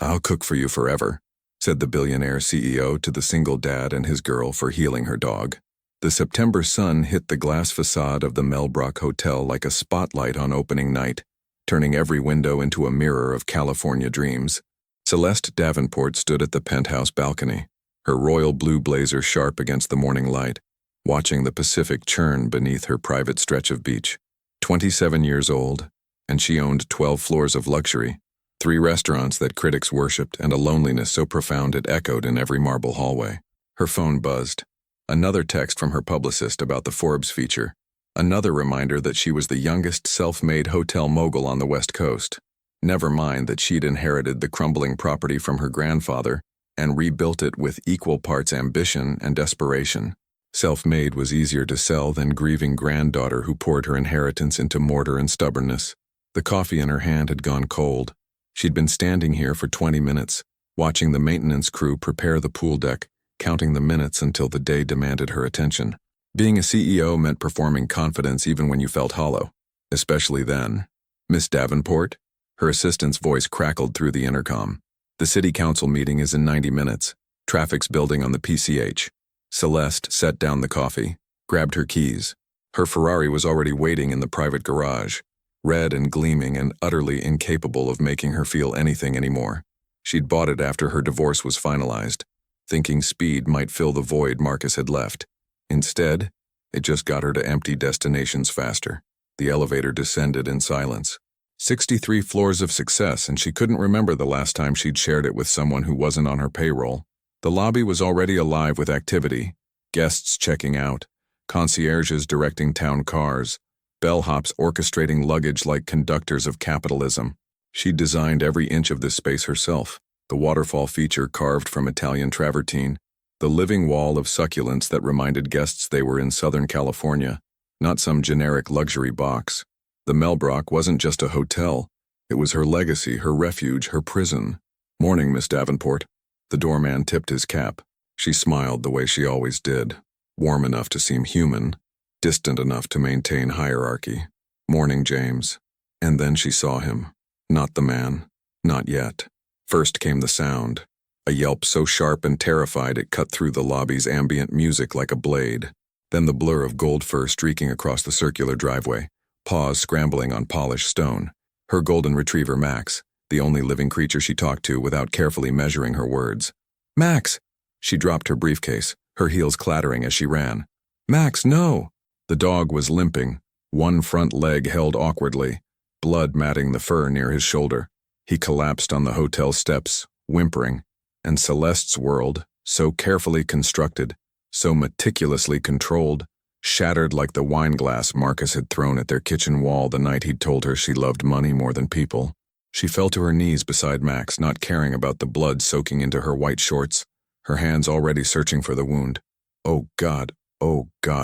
"I'll cook for you forever," said the billionaire CEO to the single dad and his girl for healing her dog. The September sun hit the glass facade of the Melbrook Hotel like a spotlight on opening night, turning every window into a mirror of California dreams. Celeste Davenport stood at the penthouse balcony, her royal blue blazer sharp against the morning light, watching the Pacific churn beneath her private stretch of beach. 27 years old, and she owned 12 floors of luxury, 3 restaurants that critics worshipped, and a loneliness so profound it echoed in every marble hallway. Her phone buzzed. Another text from her publicist about the Forbes feature. Another reminder that she was the youngest self-made hotel mogul on the West Coast. Never mind that she'd inherited the crumbling property from her grandfather and rebuilt it with equal parts ambition and desperation. Self-made was easier to sell than grieving granddaughter who poured her inheritance into mortar and stubbornness. The coffee in her hand had gone cold. She'd been standing here for 20 minutes, watching the maintenance crew prepare the pool deck, counting the minutes until the day demanded her attention. Being a CEO meant performing confidence even when you felt hollow, especially then. "Miss Davenport?" Her assistant's voice crackled through the intercom. "The city council meeting is in 90 minutes. Traffic's building on the PCH. Celeste set down the coffee, grabbed her keys. Her Ferrari was already waiting in the private garage, red and gleaming and utterly incapable of making her feel anything anymore. She'd bought it after her divorce was finalized, thinking speed might fill the void Marcus had left. Instead, it just got her to empty destinations faster. The elevator descended in silence. 63 floors of success, and she couldn't remember the last time she'd shared it with someone who wasn't on her payroll. The lobby was already alive with activity, guests checking out, concierges directing town cars, bellhops orchestrating luggage like conductors of capitalism. She'd designed every inch of this space herself. The waterfall feature carved from Italian travertine, the living wall of succulents that reminded guests they were in Southern California, not some generic luxury box. The Melbrook wasn't just a hotel. It was her legacy, her refuge, her prison. "Morning, Miss Davenport." The doorman tipped his cap. She smiled the way she always did, warm enough to seem human, distant enough to maintain hierarchy. "Morning, James." And then she saw him. Not the man. Not yet. First came the sound, a yelp so sharp and terrified it cut through the lobby's ambient music like a blade. Then the blur of gold fur streaking across the circular driveway, paws scrambling on polished stone. Her golden retriever Max, the only living creature she talked to without carefully measuring her words. "Max!" She dropped her briefcase, her heels clattering as she ran. "Max, no!" The dog was limping, one front leg held awkwardly, blood matting the fur near his shoulder. He collapsed on the hotel steps, whimpering, and Celeste's world, so carefully constructed, so meticulously controlled, shattered like the wine glass Marcus had thrown at their kitchen wall the night he'd told her she loved money more than people. She fell to her knees beside Max, not caring about the blood soaking into her white shorts, her hands already searching for the wound. Oh God,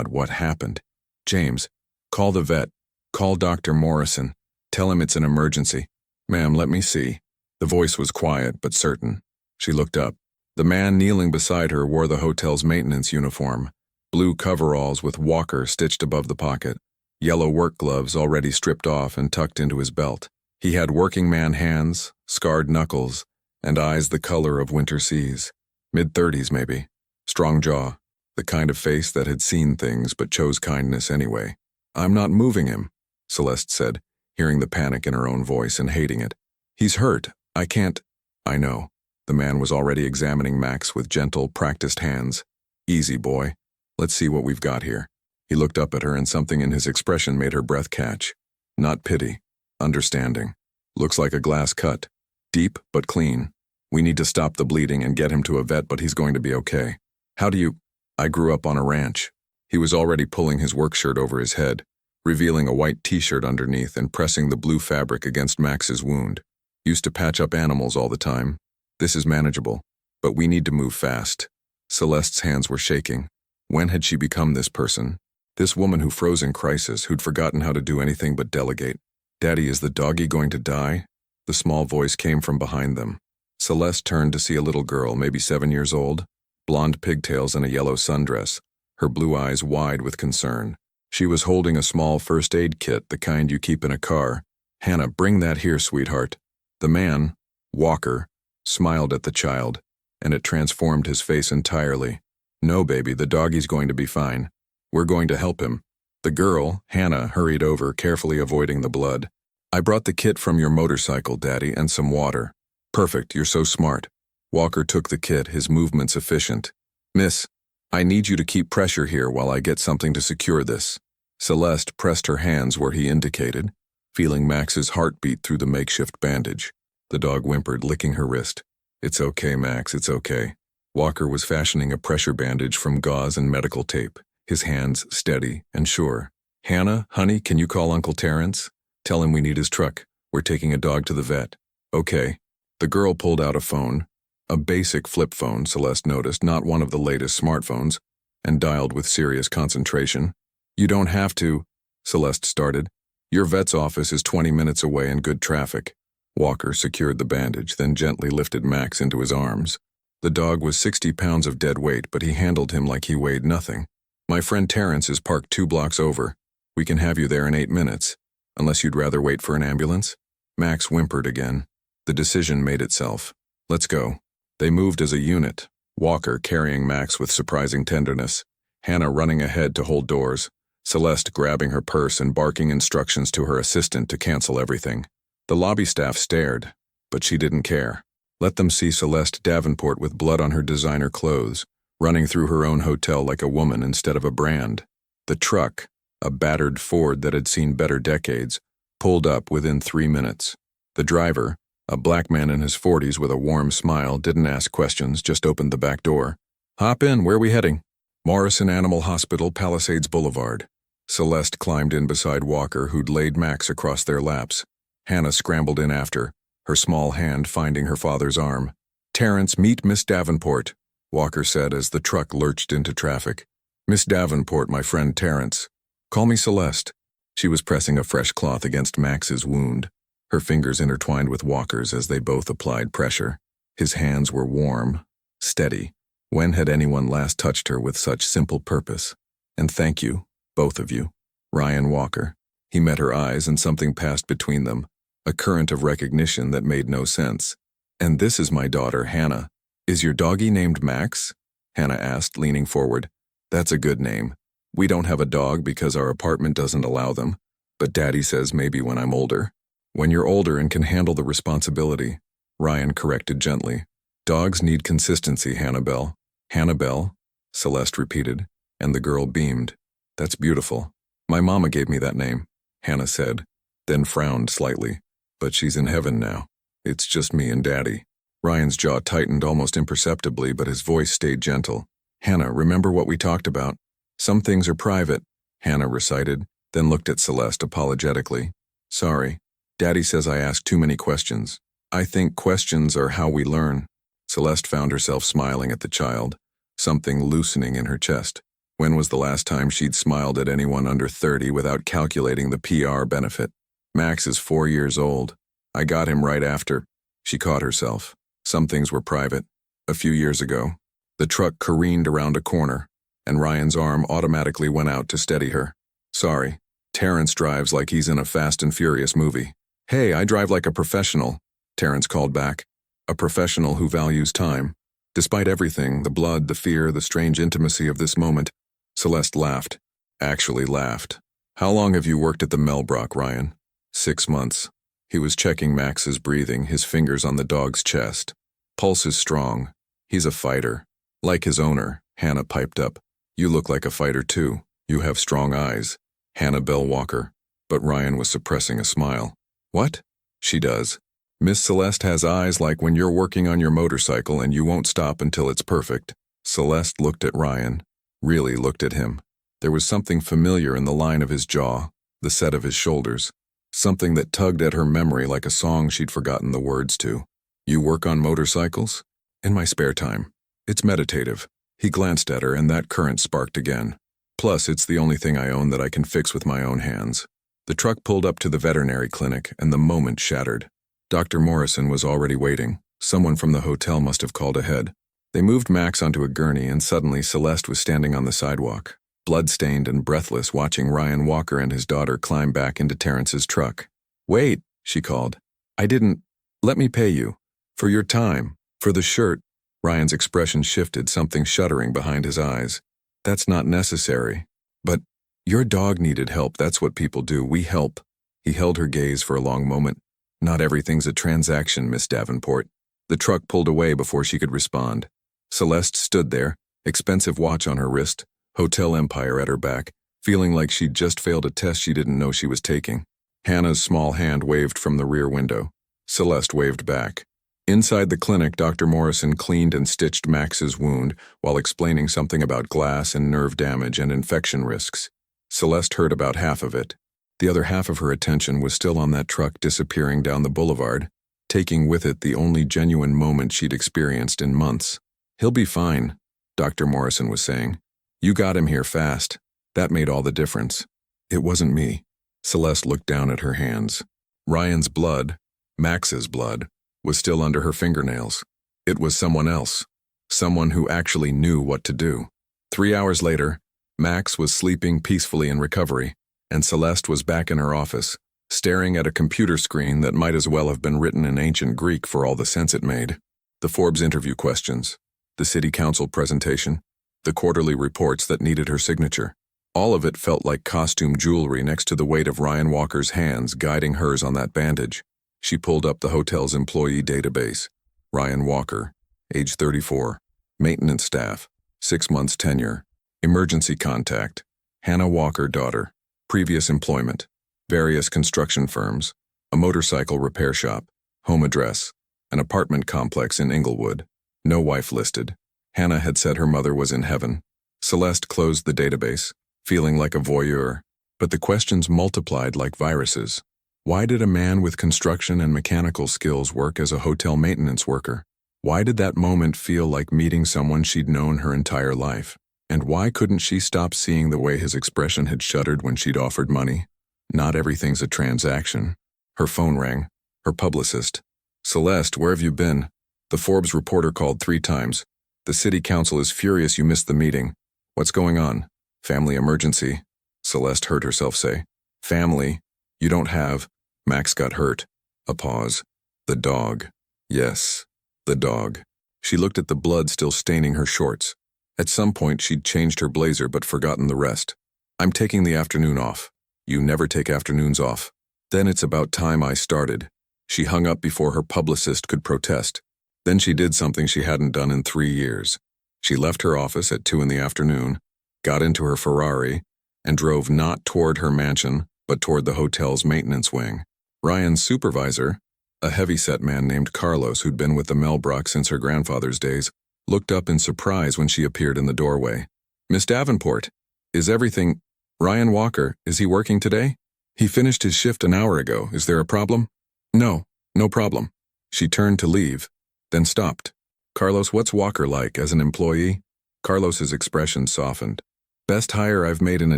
what happened? "James, call the vet. Call Dr. Morrison. Tell him it's an emergency." "Ma'am, let me see." The voice was quiet but certain. She looked up. The man kneeling beside her wore the hotel's maintenance uniform, blue coveralls with Walker stitched above the pocket, yellow work gloves already stripped off and tucked into his belt. He had working man hands, scarred knuckles, and eyes the color of winter seas. Mid-30s maybe. Strong jaw. The kind of face that had seen things but chose kindness anyway. "I'm not moving him," Celeste said, hearing the panic in her own voice and hating it. "He's hurt. I can't." "I know." The man was already examining Max with gentle, practiced hands. "Easy, boy. Let's see what we've got here." He looked up at her and something in his expression made her breath catch. Not pity. Understanding. "Looks like a glass cut. Deep but clean. We need to stop the bleeding and get him to a vet, but he's going to be okay." "How do you—" "I grew up on a ranch." He was already pulling his work shirt over his head, revealing a white t-shirt underneath and pressing the blue fabric against Max's wound. "Used to patch up animals all the time. This is manageable, but we need to move fast." Celeste's hands were shaking. When had she become this person? This woman who froze in crisis, who'd forgotten how to do anything but delegate. "Daddy, is the doggy going to die?" The small voice came from behind them. Celeste turned to see a little girl, maybe 7 years old, blonde pigtails and a yellow sundress, her blue eyes wide with concern. She was holding a small first aid kit, the kind you keep in a car. "Hannah, bring that here, sweetheart." The man, Walker, smiled at the child, and it transformed his face entirely. "No, baby, the doggie's going to be fine. We're going to help him." The girl, Hannah, hurried over, carefully avoiding the blood. "I brought the kit from your motorcycle, Daddy, and some water." "Perfect, you're so smart." Walker took the kit, his movements efficient. "Miss, I need you to keep pressure here while I get something to secure this." Celeste pressed her hands where he indicated, feeling Max's heartbeat through the makeshift bandage. The dog whimpered, licking her wrist. "It's okay, Max, it's okay." Walker was fashioning a pressure bandage from gauze and medical tape, his hands steady and sure. "Hannah, honey, can you call Uncle Terrence? Tell him we need his truck. We're taking a dog to the vet." "Okay." The girl pulled out a phone, a basic flip phone, Celeste noticed, not one of the latest smartphones, and dialed with serious concentration. "You don't have to," Celeste started. "Your vet's office is 20 minutes away in good traffic." Walker secured the bandage, then gently lifted Max into his arms. The dog was 60 pounds of dead weight, but he handled him like he weighed nothing. "My friend Terrence is parked 2 blocks over. We can have you there in 8 minutes. Unless you'd rather wait for an ambulance?" Max whimpered again. The decision made itself. "Let's go." They moved as a unit, Walker carrying Max with surprising tenderness, Hannah running ahead to hold doors, Celeste grabbing her purse and barking instructions to her assistant to cancel everything. The lobby staff stared, but she didn't care. Let them see Celeste Davenport with blood on her designer clothes, running through her own hotel like a woman instead of a brand. The truck, a battered Ford that had seen better decades, pulled up within 3 minutes. The driver, a black man in his 40s with a warm smile, didn't ask questions, just opened the back door. "Hop in, where are we heading?" "Morrison Animal Hospital, Palisades Boulevard." Celeste climbed in beside Walker, who'd laid Max across their laps. Hannah scrambled in after, her small hand finding her father's arm. "Terrence, meet Miss Davenport," Walker said as the truck lurched into traffic. "Miss Davenport, my friend Terrence. Call me Celeste." She was pressing a fresh cloth against Max's wound, her fingers intertwined with Walker's as they both applied pressure. His hands were warm, steady. When had anyone last touched her with such simple purpose? "And thank you, both of you." Ryan Walker. He met her eyes and something passed between them, a current of recognition that made no sense. "And this is my daughter, Hannah. Is your doggie named Max?" Hannah asked, leaning forward. "That's a good name. We don't have a dog because our apartment doesn't allow them, but Daddy says maybe when I'm older." "When you're older and can handle the responsibility," Ryan corrected gently. "Dogs need consistency, Hannibal." "Hannibal," Celeste repeated, and the girl beamed. "That's beautiful. My mama gave me that name," Hannah said, then frowned slightly. "But she's in heaven now. It's just me and Daddy." Ryan's jaw tightened almost imperceptibly, but his voice stayed gentle. "Hannah, remember what we talked about? Some things are private," Hannah recited, then looked at Celeste apologetically. "Sorry. Daddy says I ask too many questions. I think questions are how we learn." Celeste found herself smiling at the child, something loosening in her chest. When was the last time she'd smiled at anyone under 30 without calculating the PR benefit? "Max is 4 years old. I got him right after." She caught herself. Some things were private. A few years ago, the truck careened around a corner, and Ryan's arm automatically went out to steady her. "Sorry. Terrence drives like he's in a Fast and Furious movie." "Hey, I drive like a professional," Terrence called back. "A professional who values time. Despite everything, the blood, the fear, the strange intimacy of this moment." Celeste laughed. Actually laughed. "How long have you worked at the Melbrock, Ryan?" 6 months. He was checking Max's breathing, his fingers on the dog's chest. "Pulse is strong. He's a fighter." "Like his owner," Hannah piped up. "You look like a fighter too. You have strong eyes." Hannah Bell Walker. But Ryan was suppressing a smile. "What?" "She does. Miss Celeste has eyes like when you're working on your motorcycle and you won't stop until it's perfect." Celeste looked at Ryan, really looked at him. There was something familiar in the line of his jaw, the set of his shoulders, something that tugged at her memory like a song she'd forgotten the words to. "You work on motorcycles?" "In my spare time. It's meditative." He glanced at her and that current sparked again. "Plus, it's the only thing I own that I can fix with my own hands." The truck pulled up to the veterinary clinic and the moment shattered. Dr. Morrison was already waiting. Someone from the hotel must have called ahead. They moved Max onto a gurney and suddenly Celeste was standing on the sidewalk, blood-stained and breathless, watching Ryan Walker and his daughter climb back into Terrence's truck. "Wait," she called. "I didn't. Let me pay you. For your time." For the shirt, Ryan's expression shifted, something shuddering behind his eyes. That's not necessary. But your dog needed help. That's what people do. We help. He held her gaze for a long moment. Not everything's a transaction, Miss Davenport. The truck pulled away before she could respond. Celeste stood there, expensive watch on her wrist, hotel empire at her back, feeling like she'd just failed a test she didn't know she was taking. Hannah's small hand waved from the rear window. Celeste waved back. Inside the clinic, Dr. Morrison cleaned and stitched Max's wound while explaining something about glass and nerve damage and infection risks. Celeste heard about half of it. The other half of her attention was still on that truck disappearing down the boulevard, taking with it the only genuine moment she'd experienced in months. He'll be fine, Dr. Morrison was saying. You got him here fast. That made all the difference. It wasn't me. Celeste looked down at her hands. Ryan's blood, Max's blood, was still under her fingernails. It was someone else. Someone who actually knew what to do. 3 hours later, Max was sleeping peacefully in recovery, and Celeste was back in her office, staring at a computer screen that might as well have been written in ancient Greek for all the sense it made. The Forbes interview questions, the city council presentation, the quarterly reports that needed her signature. All of it felt like costume jewelry next to the weight of Ryan Walker's hands guiding hers on that bandage. She pulled up the hotel's employee database. Ryan Walker, age 34, maintenance staff, 6 months tenure, emergency contact, Hannah Walker, daughter, previous employment, various construction firms, a motorcycle repair shop, home address, an apartment complex in Inglewood, no wife listed. Hannah had said her mother was in heaven. Celeste closed the database, feeling like a voyeur, but the questions multiplied like viruses. Why did a man with construction and mechanical skills work as a hotel maintenance worker? Why did that moment feel like meeting someone she'd known her entire life? And why couldn't she stop seeing the way his expression had shuddered when she'd offered money? Not everything's a transaction. Her phone rang. Her publicist. Celeste, where have you been? The Forbes reporter called 3 times. The city council is furious you missed the meeting. What's going on? Family emergency. Celeste heard herself say. Family? You don't have. Max got hurt. A pause. The dog. Yes, the dog. She looked at the blood still staining her shorts. At some point she'd changed her blazer but forgotten the rest. I'm taking the afternoon off. You never take afternoons off. Then it's about time I started. She hung up before her publicist could protest. Then she did something she hadn't done in 3 years. She left her office at 2 in the afternoon, got into her Ferrari, and drove not toward her mansion, but toward the hotel's maintenance wing. Ryan's supervisor, a heavy-set man named Carlos who'd been with the Melbrock since her grandfather's days, looked up in surprise when she appeared in the doorway. Miss Davenport, is everything... Ryan Walker, is he working today? He finished his shift an hour ago. Is there a problem? No problem. She turned to leave, then stopped. Carlos, what's Walker like as an employee? Carlos's expression softened. Best hire I've made in a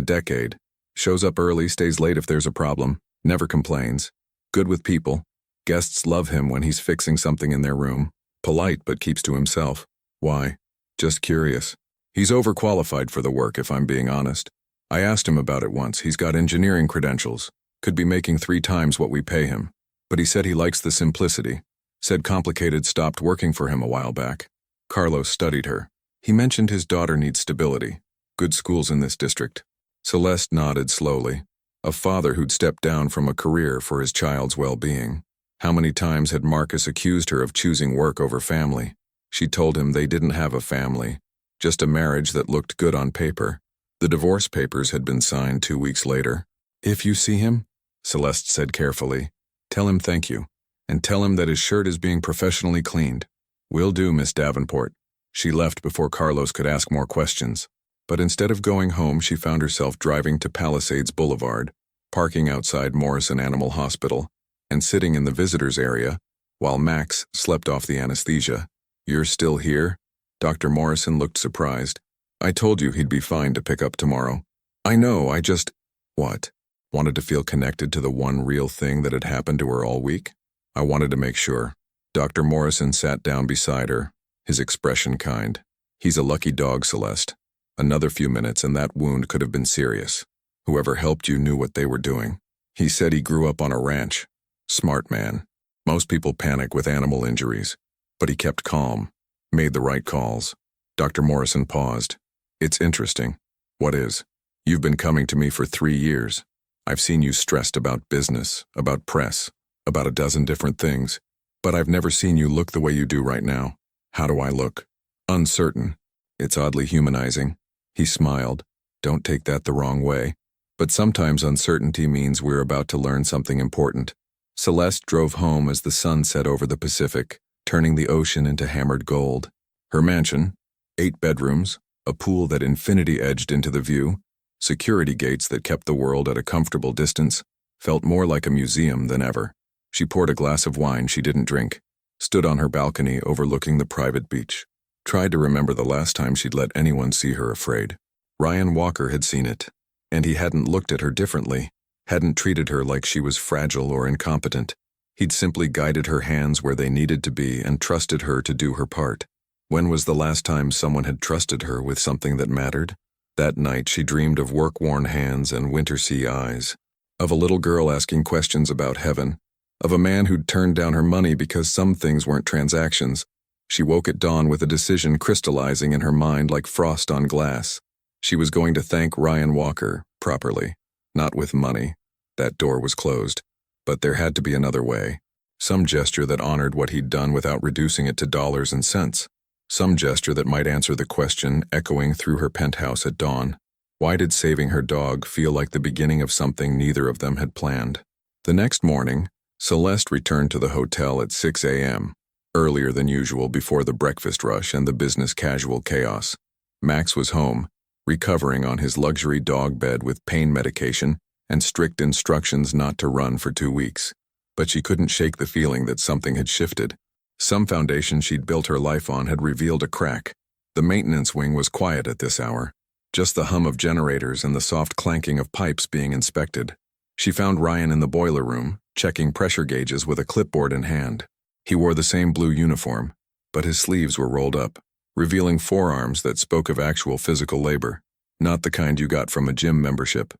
decade. Shows up early, stays late if there's a problem, never complains. Good with people. Guests love him when he's fixing something in their room. Polite but keeps to himself. Why? Just curious. He's overqualified for the work, if I'm being honest. I asked him about it once. He's got engineering credentials. Could be making 3 times what we pay him. But he said he likes the simplicity. Said complicated stopped working for him a while back. Carlos studied her. He mentioned his daughter needs stability. Good schools in this district. Celeste nodded slowly. A father who'd stepped down from a career for his child's well-being. How many times had Marcus accused her of choosing work over family? She told him they didn't have a family, just a marriage that looked good on paper. The divorce papers had been signed 2 weeks later. If you see him, Celeste said carefully, tell him thank you, and tell him that his shirt is being professionally cleaned. Will do, Miss Davenport. She left before Carlos could ask more questions. But instead of going home, she found herself driving to Palisades Boulevard, parking outside Morrison Animal Hospital, and sitting in the visitors area while Max slept off the anesthesia. You're still here? Dr. Morrison looked surprised. I told you he'd be fine to pick up tomorrow. I know, I just... What? Wanted to feel connected to the one real thing that had happened to her all week? I wanted to make sure. Dr. Morrison sat down beside her, his expression kind. He's a lucky dog, Celeste. Another few minutes and that wound could have been serious. Whoever helped you knew what they were doing. He said he grew up on a ranch. Smart man. Most people panic with animal injuries. But he kept calm, made the right calls. Dr. Morrison paused. It's interesting. What is? You've been coming to me for 3 years. I've seen you stressed about business, about press, about a dozen different things. But I've never seen you look the way you do right now. How do I look? Uncertain. It's oddly humanizing. He smiled. Don't take that the wrong way. But sometimes uncertainty means we're about to learn something important. Celeste drove home as the sun set over the Pacific, turning the ocean into hammered gold. Her mansion, 8 bedrooms, a pool that infinity edged into the view, security gates that kept the world at a comfortable distance, felt more like a museum than ever. She poured a glass of wine she didn't drink, stood on her balcony overlooking the private beach, tried to remember the last time she'd let anyone see her afraid. Ryan Walker had seen it, and he hadn't looked at her differently, hadn't treated her like she was fragile or incompetent. He'd simply guided her hands where they needed to be and trusted her to do her part. When was the last time someone had trusted her with something that mattered? That night she dreamed of work-worn hands and winter-sea eyes, of a little girl asking questions about heaven, of a man who'd turned down her money because some things weren't transactions. She woke at dawn with a decision crystallizing in her mind like frost on glass. She was going to thank Ryan Walker, properly, not with money. That door was closed. But there had to be another way. Some gesture that honored what he'd done without reducing it to dollars and cents. Some gesture that might answer the question echoing through her penthouse at dawn. Why did saving her dog feel like the beginning of something neither of them had planned? The next morning, Celeste returned to the hotel at 6 a.m., earlier than usual before the breakfast rush and the business casual chaos. Max was home, recovering on his luxury dog bed with pain medication and strict instructions not to run for 2 weeks. But she couldn't shake the feeling that something had shifted. Some foundation she'd built her life on had revealed a crack. The maintenance wing was quiet at this hour, just the hum of generators and the soft clanking of pipes being inspected. She found Ryan in the boiler room, checking pressure gauges with a clipboard in hand. He wore the same blue uniform, but his sleeves were rolled up, revealing forearms that spoke of actual physical labor, not the kind you got from a gym membership.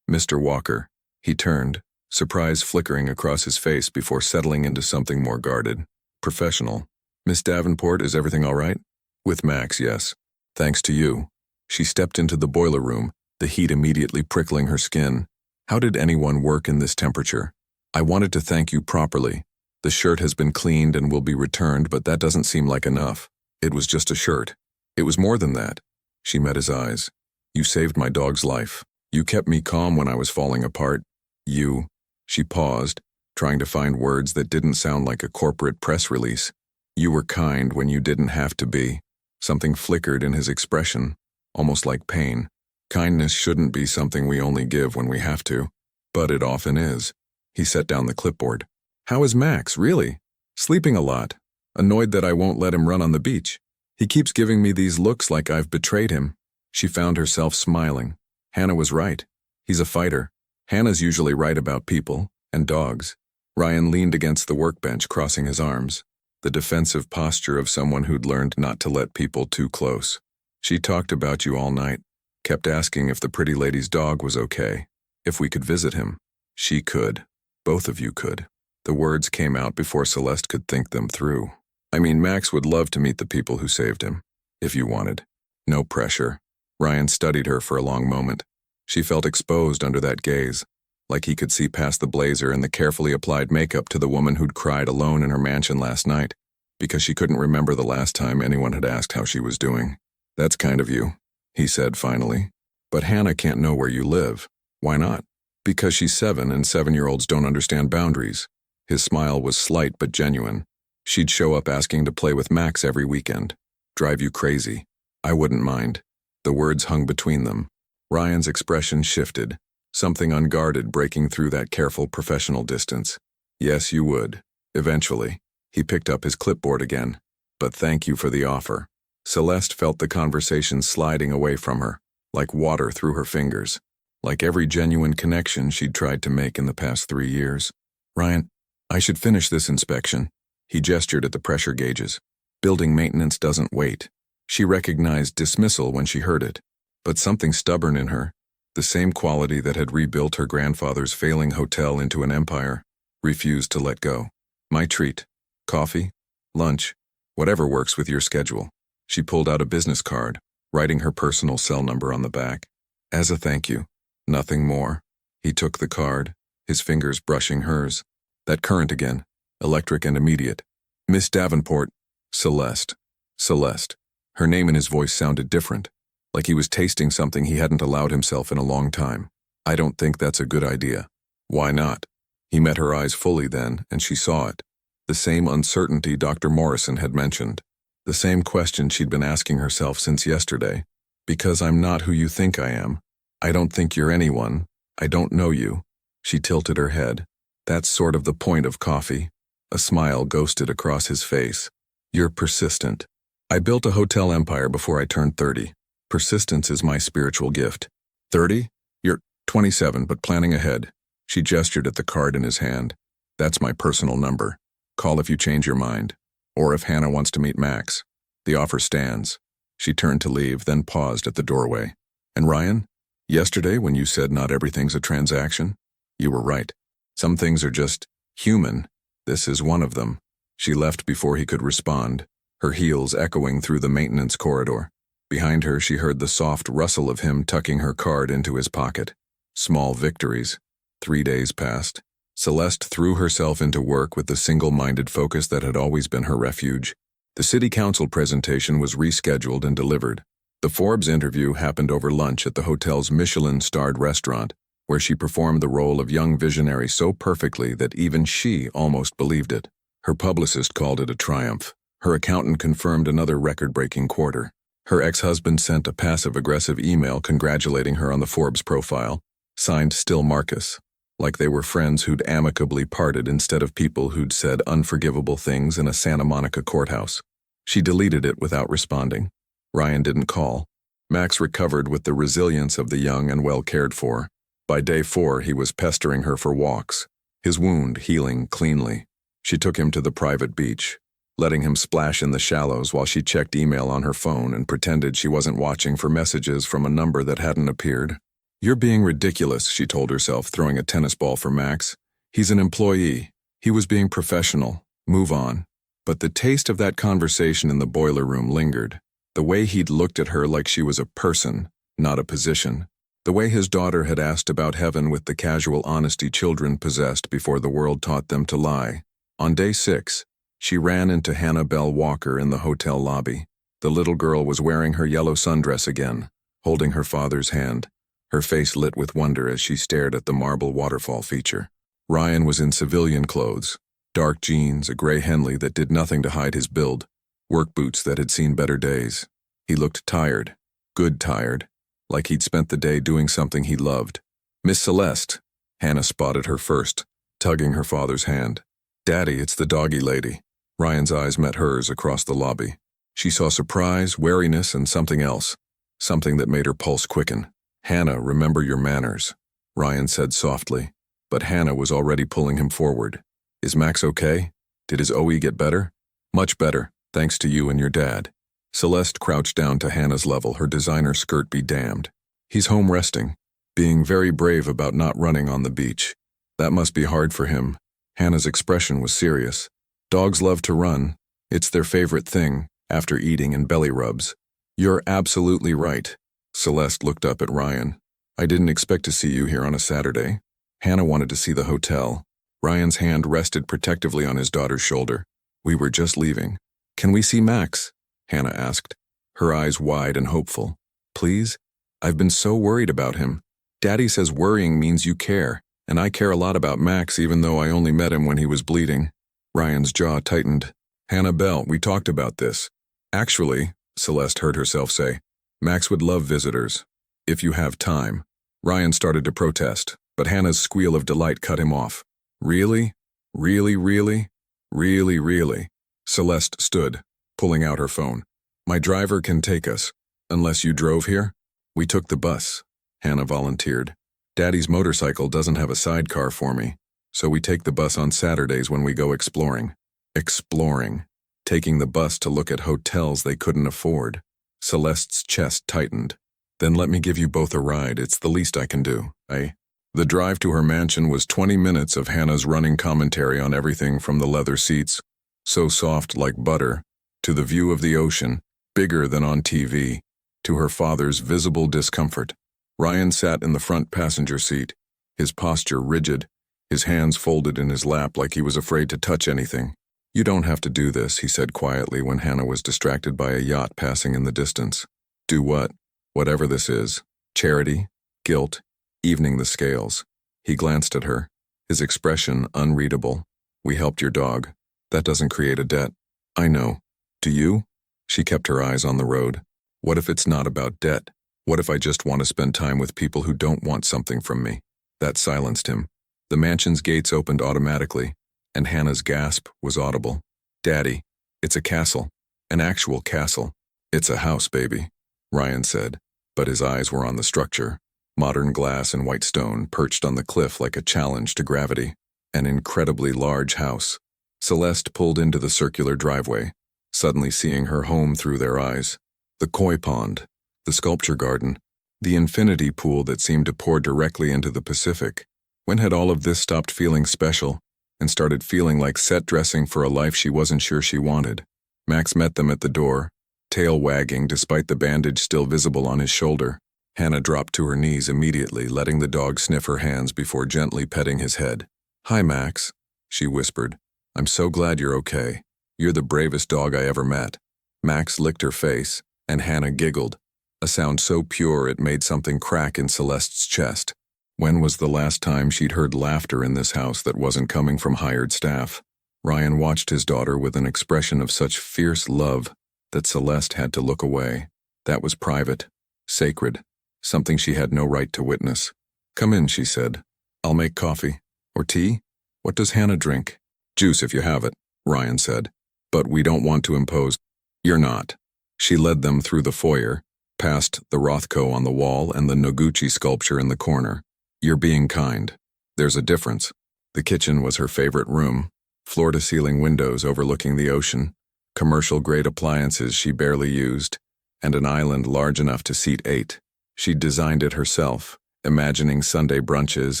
Mr. Walker. He turned, surprise flickering across his face before settling into something more guarded. Professional. Miss Davenport, is everything all right? With Max, yes. Thanks to you. She stepped into the boiler room, the heat immediately prickling her skin. How did anyone work in this temperature? I wanted to thank you properly. The shirt has been cleaned and will be returned, but that doesn't seem like enough. It was just a shirt. It was more than that. She met his eyes. You saved my dog's life. You kept me calm when I was falling apart. You. She paused, trying to find words that didn't sound like a corporate press release. You were kind when you didn't have to be. Something flickered in his expression, almost like pain. Kindness shouldn't be something we only give when we have to, but it often is. He set down the clipboard. How is Max, really? Sleeping a lot. Annoyed that I won't let him run on the beach. He keeps giving me these looks like I've betrayed him. She found herself smiling. Hannah was right. He's a fighter. Hannah's usually right about people and dogs. Ryan leaned against the workbench, crossing his arms, the defensive posture of someone who'd learned not to let people too close. She talked about you all night, kept asking if the pretty lady's dog was okay, if we could visit him. She could. Both of you could. The words came out before Celeste could think them through. I mean, Max would love to meet the people who saved him, if you wanted. No pressure. Ryan studied her for a long moment. She felt exposed under that gaze, like he could see past the blazer and the carefully applied makeup to the woman who'd cried alone in her mansion last night, because she couldn't remember the last time anyone had asked how she was doing. That's kind of you, he said finally. But Hannah can't know where you live. Why not? Because she's 7 and 7-year-olds don't understand boundaries. His smile was slight but genuine. She'd show up asking to play with Max every weekend. Drive you crazy. I wouldn't mind. The words hung between them. Ryan's expression shifted, something unguarded breaking through that careful professional distance. Yes, you would. Eventually. He picked up his clipboard again. But thank you for the offer. Celeste felt the conversation sliding away from her, like water through her fingers, like every genuine connection she'd tried to make in the past 3 years. Ryan, I should finish this inspection. He gestured at the pressure gauges. Building maintenance doesn't wait. She recognized dismissal when she heard it, but something stubborn in her, the same quality that had rebuilt her grandfather's failing hotel into an empire, refused to let go. My treat. Coffee? Lunch? Whatever works with your schedule. She pulled out a business card, writing her personal cell number on the back. As a thank you. Nothing more. He took the card, his fingers brushing hers. That current again. Electric and immediate. Miss Davenport. Celeste. Celeste. Her name in his voice sounded different, like he was tasting something he hadn't allowed himself in a long time. I don't think that's a good idea. Why not? He met her eyes fully then, and she saw it. The same uncertainty Dr. Morrison had mentioned. The same question she'd been asking herself since yesterday. Because I'm not who you think I am. I don't think you're anyone. I don't know you. She tilted her head. That's sort of the point of coffee. A smile ghosted across his face. You're persistent. I built a hotel empire before I turned 30. Persistence is my spiritual gift. 30? You're 27, but planning ahead. She gestured at the card in his hand. That's my personal number. Call if you change your mind. Or if Hannah wants to meet Max. The offer stands. She turned to leave, then paused at the doorway. And Ryan? Yesterday, when you said not everything's a transaction, you were right. Some things are just human. This is one of them. She left before he could respond, her heels echoing through the maintenance corridor. Behind her, she heard the soft rustle of him tucking her card into his pocket. Small victories. 3 days passed. Celeste threw herself into work with the single-minded focus that had always been her refuge. The city council presentation was rescheduled and delivered. The Forbes interview happened over lunch at the hotel's Michelin-starred restaurant, where she performed the role of young visionary so perfectly that even she almost believed it. Her publicist called it a triumph. Her accountant confirmed another record-breaking quarter. Her ex-husband sent a passive-aggressive email congratulating her on the Forbes profile, signed Still Marcus, like they were friends who'd amicably parted instead of people who'd said unforgivable things in a Santa Monica courthouse. She deleted it without responding. Ryan didn't call. Max recovered with the resilience of the young and well cared for. By day 4, he was pestering her for walks, his wound healing cleanly. She took him to the private beach, letting him splash in the shallows while she checked email on her phone and pretended she wasn't watching for messages from a number that hadn't appeared. You're being ridiculous, she told herself, throwing a tennis ball for Max. He's an employee. He was being professional. Move on. But the taste of that conversation in the boiler room lingered. The way he'd looked at her like she was a person, not a position. The way his daughter had asked about heaven with the casual honesty children possessed before the world taught them to lie. On day 6, she ran into Hannah Bell Walker in the hotel lobby. The little girl was wearing her yellow sundress again, holding her father's hand, her face lit with wonder as she stared at the marble waterfall feature. Ryan was in civilian clothes, dark jeans, a gray Henley that did nothing to hide his build, work boots that had seen better days. He looked tired, good tired, like he'd spent the day doing something he loved. Miss Celeste, Hannah spotted her first, tugging her father's hand. Daddy, it's the doggy lady. Ryan's eyes met hers across the lobby. She saw surprise, wariness, and something else, something that made her pulse quicken. Hannah, remember your manners, Ryan said softly, but Hannah was already pulling him forward. Is Max okay? Did his OE get better? Much better, thanks to you and your dad. Celeste crouched down to Hannah's level, her designer skirt be damned. He's home resting, being very brave about not running on the beach. That must be hard for him. Hannah's expression was serious. Dogs love to run. It's their favorite thing, after eating and belly rubs. You're absolutely right. Celeste looked up at Ryan. I didn't expect to see you here on a Saturday. Hannah wanted to see the hotel. Ryan's hand rested protectively on his daughter's shoulder. We were just leaving. Can we see Max? Hannah asked, her eyes wide and hopeful. Please? I've been so worried about him. Daddy says worrying means you care, and I care a lot about Max even though I only met him when he was bleeding. Ryan's jaw tightened. Hannah Bell, we talked about this. Actually, Celeste heard herself say, Max would love visitors. If you have time. Ryan started to protest, but Hannah's squeal of delight cut him off. Really? Really, really? Really, really? Celeste stood, pulling out her phone. My driver can take us. Unless you drove here? We took the bus, Hannah volunteered. Daddy's motorcycle doesn't have a sidecar for me, so we take the bus on Saturdays when we go exploring. Exploring. Taking the bus to look at hotels they couldn't afford. Celeste's chest tightened. Then let me give you both a ride. It's the least I can do, eh? The drive to her mansion was 20 minutes of Hannah's running commentary on everything from the leather seats, so soft like butter, to the view of the ocean, bigger than on TV, to her father's visible discomfort. Ryan sat in the front passenger seat, his posture rigid, his hands folded in his lap like he was afraid to touch anything. "You don't have to do this," he said quietly when Hannah was distracted by a yacht passing in the distance. "Do what? Whatever this is. Charity? Guilt? Evening the scales." He glanced at her, his expression unreadable. "We helped your dog. That doesn't create a debt." "I know. Do you?" She kept her eyes on the road. "What if it's not about debt? What if I just want to spend time with people who don't want something from me?" That silenced him. The mansion's gates opened automatically, and Hannah's gasp was audible. "Daddy, it's a castle. An actual castle." "It's a house, baby," Ryan said, but his eyes were on the structure. Modern glass and white stone perched on the cliff like a challenge to gravity. An incredibly large house. Celeste pulled into the circular driveway, suddenly seeing her home through their eyes. The koi pond, the sculpture garden, the infinity pool that seemed to pour directly into the Pacific. When had all of this stopped feeling special and started feeling like set dressing for a life she wasn't sure she wanted? Max met them at the door, tail wagging despite the bandage still visible on his shoulder. Hannah dropped to her knees immediately, letting the dog sniff her hands before gently petting his head. "Hi, Max," she whispered. "I'm so glad you're okay. You're the bravest dog I ever met." Max licked her face, and Hannah giggled, a sound so pure it made something crack in Celeste's chest. When was the last time she'd heard laughter in this house that wasn't coming from hired staff? Ryan watched his daughter with an expression of such fierce love that Celeste had to look away. That was private, sacred, something she had no right to witness. "Come in," she said. "I'll make coffee. Or tea? What does Hannah drink?" "Juice if you have it," Ryan said. "But we don't want to impose." "You're not." She led them through the foyer, past the Rothko on the wall and the Noguchi sculpture in the corner. "You're being kind. There's a difference." The kitchen was her favorite room, floor-to-ceiling windows overlooking the ocean, commercial-grade appliances she barely used, and an island large enough to seat 8. She'd designed it herself, imagining Sunday brunches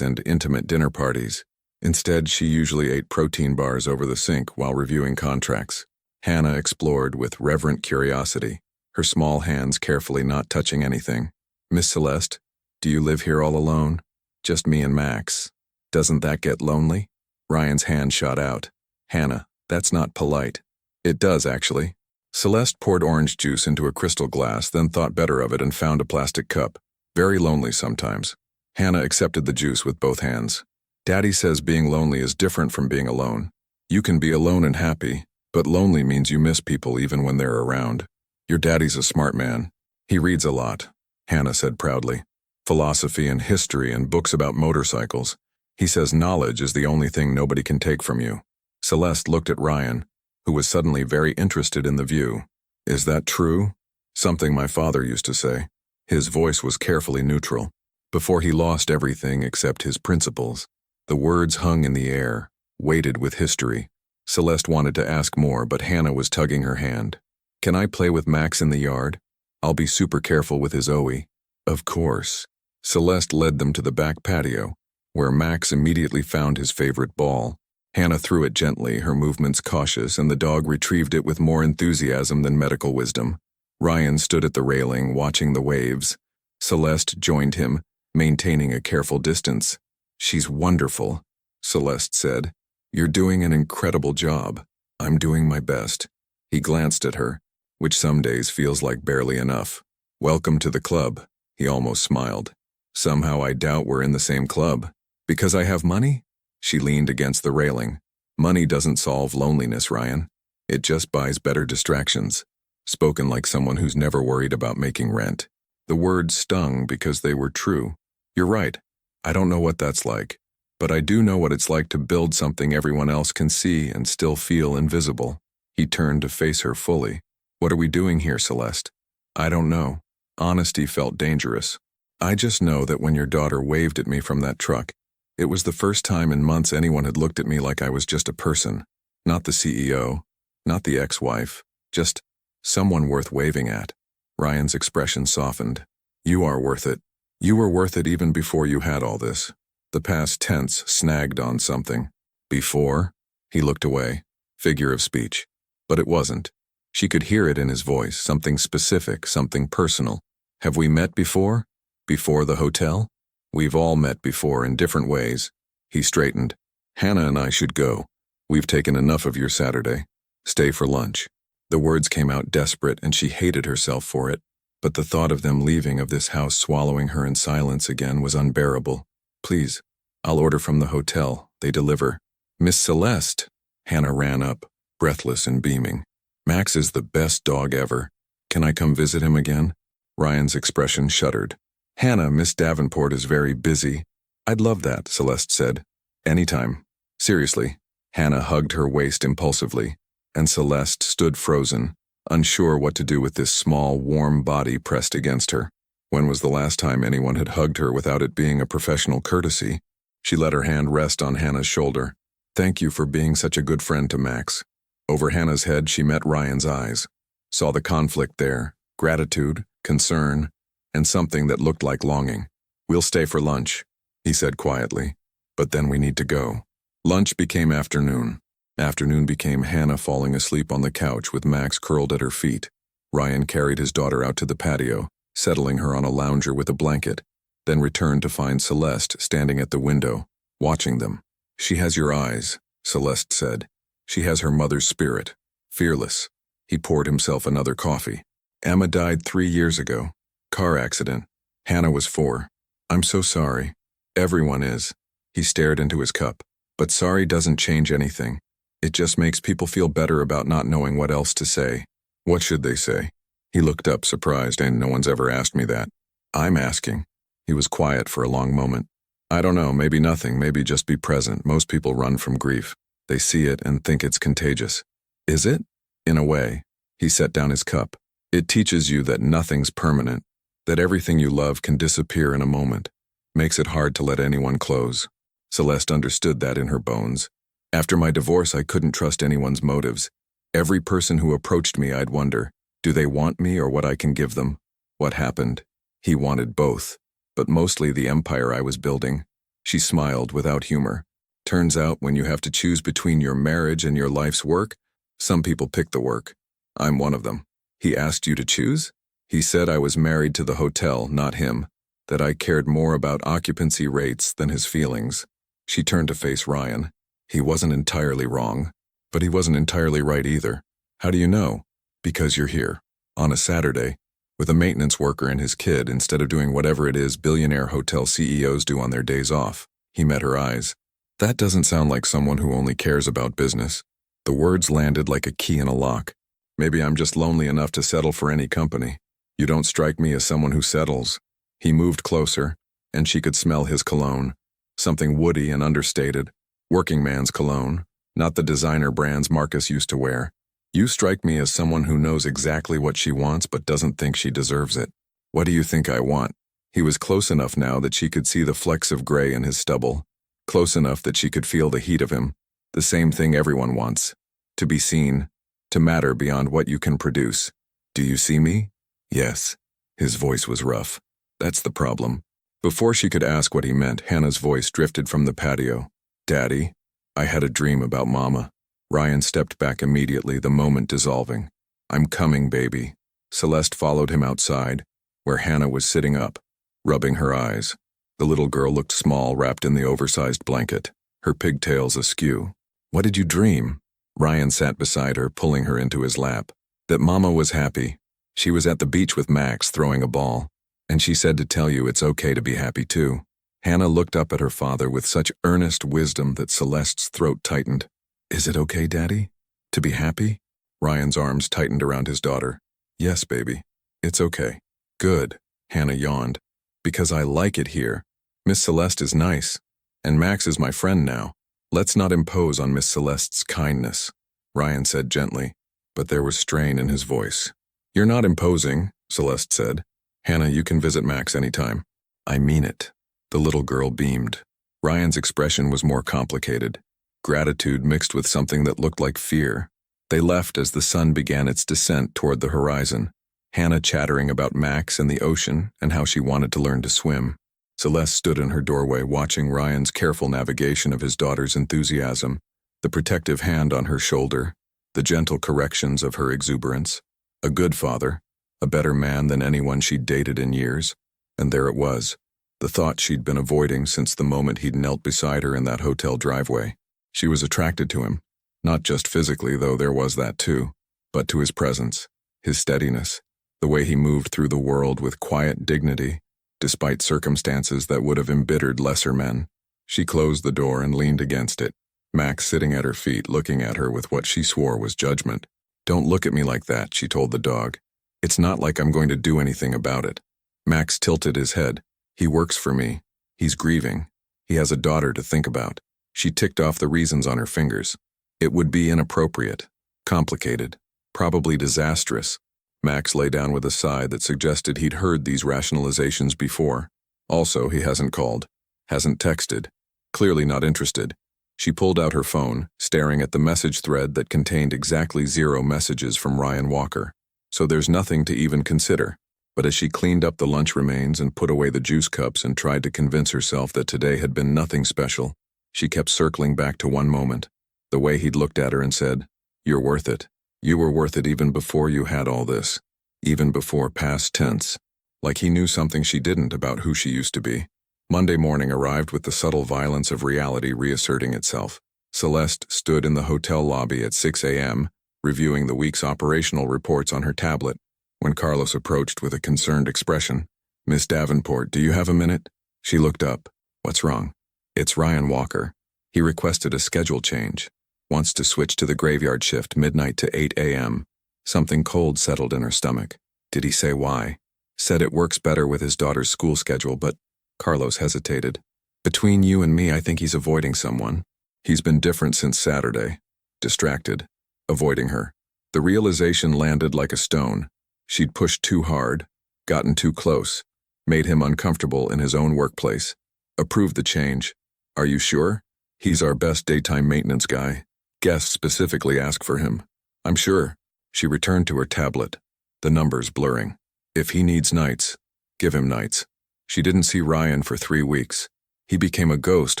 and intimate dinner parties. Instead, she usually ate protein bars over the sink while reviewing contracts. Hannah explored with reverent curiosity, her small hands carefully not touching anything. "Miss Celeste, do you live here all alone?" "Just me and Max." "Doesn't that get lonely?" Ryan's hand shot out. "Hannah, that's not polite." "It does, actually." Celeste poured orange juice into a crystal glass, then thought better of it and found a plastic cup. "Very lonely sometimes." Hannah accepted the juice with both hands. "Daddy says being lonely is different from being alone. You can be alone and happy, but lonely means you miss people even when they're around. Your daddy's a smart man. He reads a lot," Hannah said proudly. "Philosophy and history and books about motorcycles. He says knowledge is the only thing nobody can take from you." Celeste looked at Ryan, who was suddenly very interested in the view. "Is that true?" "Something my father used to say." His voice was carefully neutral. "Before he lost everything except his principles." The words hung in the air, weighted with history. Celeste wanted to ask more, but Hannah was tugging her hand. "Can I play with Max in the yard? I'll be super careful with his OE." "Of course." Celeste led them to the back patio, where Max immediately found his favorite ball. Hannah threw it gently, her movements cautious, and the dog retrieved it with more enthusiasm than medical wisdom. Ryan stood at the railing, watching the waves. Celeste joined him, maintaining a careful distance. "She's wonderful," Celeste said. "You're doing an incredible job. I'm doing my best." He glanced at her, which some days feels like barely enough. "Welcome to the club," he almost smiled. "Somehow I doubt we're in the same club." "Because I have money?" She leaned against the railing. "Money doesn't solve loneliness, Ryan. It just buys better distractions." Spoken like someone who's never worried about making rent. The words stung because they were true. "You're right. I don't know what that's like. But I do know what it's like to build something everyone else can see and still feel invisible." He turned to face her fully. "What are we doing here, Celeste?" "I don't know." Honesty felt dangerous. "I just know that when your daughter waved at me from that truck, it was the first time in months anyone had looked at me like I was just a person. Not the CEO, not the ex-wife, just someone worth waving at." Ryan's expression softened. "You are worth it. You were worth it even before you had all this." The past tense snagged on something. "Before?" He looked away. Figure of speech. But it wasn't. She could hear it in his voice, something specific, something personal. Have we met before? Before the hotel? We've all met before in different ways. He straightened. Hannah and I should go. We've taken enough of your Saturday. Stay for lunch. The words came out desperate and she hated herself for it, but the thought of them leaving of this house swallowing her in silence again was unbearable. Please, I'll order from the hotel. They deliver. Miss Celeste. Hannah ran up, breathless and beaming. Max is the best dog ever. Can I come visit him again? Ryan's expression shuddered. Hannah, Miss Davenport is very busy. I'd love that, Celeste said. Anytime. Seriously. Hannah hugged her waist impulsively, and Celeste stood frozen, unsure what to do with this small, warm body pressed against her. When was the last time anyone had hugged her without it being a professional courtesy? She let her hand rest on Hannah's shoulder. Thank you for being such a good friend to Max. Over Hannah's head, she met Ryan's eyes, saw the conflict there, gratitude, concern, and something that looked like longing. We'll stay for lunch, he said quietly, but then we need to go. Lunch became afternoon. Afternoon became Hannah falling asleep on the couch with Max curled at her feet. Ryan carried his daughter out to the patio, settling her on a lounger with a blanket, then returned to find Celeste standing at the window, watching them. She has your eyes, Celeste said. She has her mother's spirit, fearless. He poured himself another coffee. Emma died 3 years ago. Car accident. Hannah was 4. I'm so sorry. Everyone is. He stared into his cup. But sorry doesn't change anything. It just makes people feel better about not knowing what else to say. What should they say? He looked up, surprised, and no one's ever asked me that. I'm asking. He was quiet for a long moment. I don't know, maybe nothing, maybe just be present. Most people run from grief. They see it and think it's contagious. Is it? In a way. He set down his cup. It teaches you that nothing's permanent, that everything you love can disappear in a moment. Makes it hard to let anyone close. Celeste understood that in her bones. After my divorce, I couldn't trust anyone's motives. Every person who approached me, I'd wonder, do they want me or what I can give them? What happened? He wanted both, but mostly the empire I was building. She smiled without humor. Turns out when you have to choose between your marriage and your life's work, some people pick the work. I'm one of them. He asked you to choose? He said I was married to the hotel, not him, that I cared more about occupancy rates than his feelings. She turned to face Ryan. He wasn't entirely wrong, but he wasn't entirely right either. How do you know? Because you're here, on a Saturday, with a maintenance worker and his kid instead of doing whatever it is billionaire hotel CEOs do on their days off. He met her eyes. That doesn't sound like someone who only cares about business. The words landed like a key in a lock. Maybe I'm just lonely enough to settle for any company. You don't strike me as someone who settles. He moved closer, and she could smell his cologne. Something woody and understated. Working man's cologne, not the designer brands Marcus used to wear. You strike me as someone who knows exactly what she wants but doesn't think she deserves it. What do you think I want? He was close enough now that she could see the flecks of gray in his stubble. Close enough that she could feel the heat of him. The same thing everyone wants. To be seen. To matter beyond what you can produce. Do you see me? Yes. His voice was rough. That's the problem. Before she could ask what he meant, Hannah's voice drifted from the patio. Daddy, I had a dream about Mama. Ryan stepped back immediately, the moment dissolving. I'm coming, baby. Celeste followed him outside, where Hannah was sitting up, rubbing her eyes. The little girl looked small, wrapped in the oversized blanket, her pigtails askew. What did you dream? Ryan sat beside her, pulling her into his lap. That Mama was happy. She was at the beach with Max throwing a ball, and she said to tell you it's okay to be happy too. Hannah looked up at her father with such earnest wisdom that Celeste's throat tightened. Is it okay, Daddy? To be happy? Ryan's arms tightened around his daughter. Yes, baby. It's okay. Good. Hannah yawned. Because I like it here. Miss Celeste is nice. And Max is my friend now. Let's not impose on Miss Celeste's kindness, Ryan said gently, but there was strain in his voice. You're not imposing, Celeste said. Hannah, you can visit Max anytime. I mean it. The little girl beamed. Ryan's expression was more complicated. Gratitude mixed with something that looked like fear. They left as the sun began its descent toward the horizon. Hannah chattering about Max and the ocean and how she wanted to learn to swim. Celeste stood in her doorway watching Ryan's careful navigation of his daughter's enthusiasm, the protective hand on her shoulder, the gentle corrections of her exuberance. A good father, a better man than anyone she'd dated in years. And there it was, the thought she'd been avoiding since the moment he'd knelt beside her in that hotel driveway. She was attracted to him, not just physically, though there was that too, but to his presence, his steadiness, the way he moved through the world with quiet dignity, despite circumstances that would have embittered lesser men. She closed the door and leaned against it, Max sitting at her feet looking at her with what she swore was judgment. "Don't look at me like that," she told the dog. "It's not like I'm going to do anything about it." Max tilted his head. "He works for me. He's grieving. He has a daughter to think about." She ticked off the reasons on her fingers. "It would be inappropriate, complicated, probably disastrous." Max lay down with a sigh that suggested he'd heard these rationalizations before. Also, he hasn't called, hasn't texted, clearly not interested. She pulled out her phone, staring at the message thread that contained exactly 0 messages from Ryan Walker. So there's nothing to even consider. But as she cleaned up the lunch remains and put away the juice cups and tried to convince herself that today had been nothing special, she kept circling back to one moment, the way he'd looked at her and said, "You're worth it. You were worth it even before you had all this." Even before past tense. Like he knew something she didn't about who she used to be. Monday morning arrived with the subtle violence of reality reasserting itself. Celeste stood in the hotel lobby at 6 a.m., reviewing the week's operational reports on her tablet, when Carlos approached with a concerned expression. "Miss Davenport, do you have a minute?" She looked up. "What's wrong?" "It's Ryan Walker. He requested a schedule change. Wants to switch to the graveyard shift midnight to 8 a.m. Something cold settled in her stomach. "Did he say why?" "Said it works better with his daughter's school schedule, but..." Carlos hesitated. "Between you and me, I think he's avoiding someone. He's been different since Saturday. Distracted. Avoiding her." The realization landed like a stone. She'd pushed too hard, gotten too close, made him uncomfortable in his own workplace. Approved the change. "Are you sure? He's our best daytime maintenance guy. Guests specifically ask for him." "I'm sure." She returned to her tablet, the numbers blurring. "If he needs nights, give him nights." She didn't see Ryan for 3 weeks. He became a ghost